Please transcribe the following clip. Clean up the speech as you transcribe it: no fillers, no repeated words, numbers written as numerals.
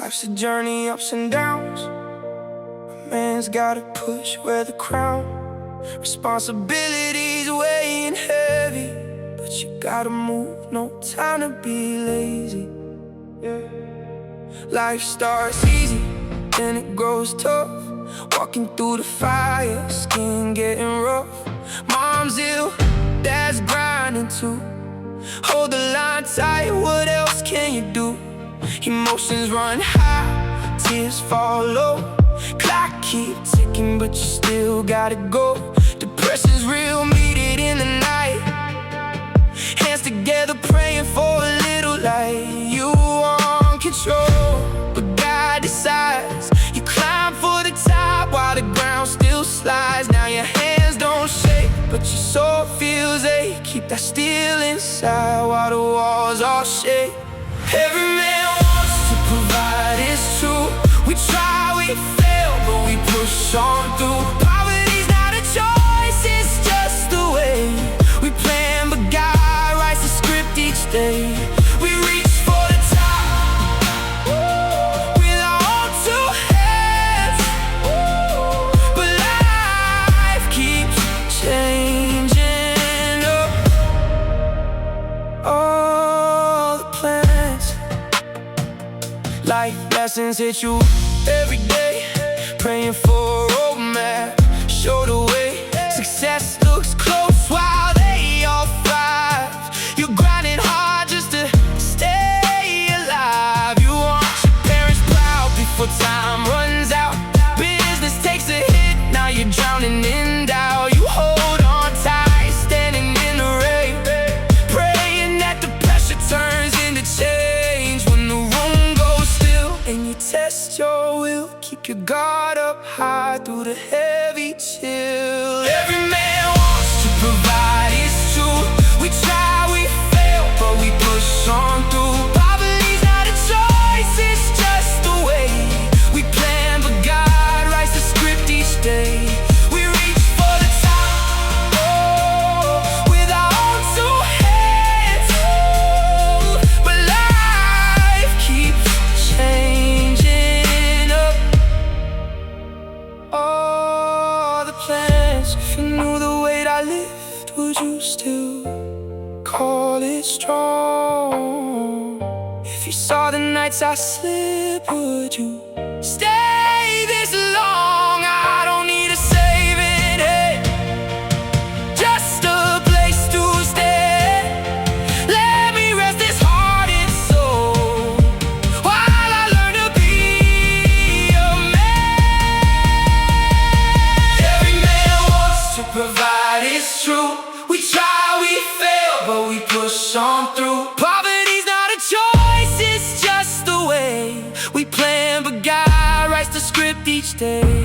Life's a journey, ups and downs. A man's gotta push, wear the crown. Responsibilities weighing heavy, but you gotta move, no time to be lazy. Yeah. Life starts easy, then it grows tough. Walking through the fire, skin getting rough. Mom's ill, dad's grinding too. Hold the line tight, what else can you do? Emotions run high, tears fall low. Clock keep ticking, but you still gotta go. Depression's real, meet it in the night. Hands together praying for a little light. You want control, but God decides. You climb for the top while the ground still slides. Now your hands don't shake, but your soul feels ache. Keep that steel inside while the walls all shake. Every man wants to provide, it's true. We try, we fail, but we push on through. Poverty's not a choice, it's just the way we plan, but God writes the script each day. We reach for the top with our own two hands, but life keeps changing up all the plans. Life lessons hit you every day, praying for a roadmap, show the way. Success looks close while they all thrive. You're grinding hard just to stay alive. You want your parents proud before time runs out. Business takes a hit, now you're drowning in doubt. You hold on tight, standing in the rain, praying that the pressure turns into change. When the room goes still and you test your will, keep your guard up high through the heavy chill. Every man wants to provide, it's true. We try, we fail, but we push on through. Poverty's not a choice, it's just the way we plan, but God writes the script each day. We reach for the top, with our own two hands, but life keeps changing up all the plans. If you knew the weight I lift, would you still call it strong? If you saw the nights I slip, would you stay this long? I don't need a saving, hey, just a place to stay. Let me rest this heart and soul while I learn to be a man. Every man wants to provide, it's true. We try, we fail, but we push on through. Poverty's not a choice, it's just the way we plan, but God writes the script each day.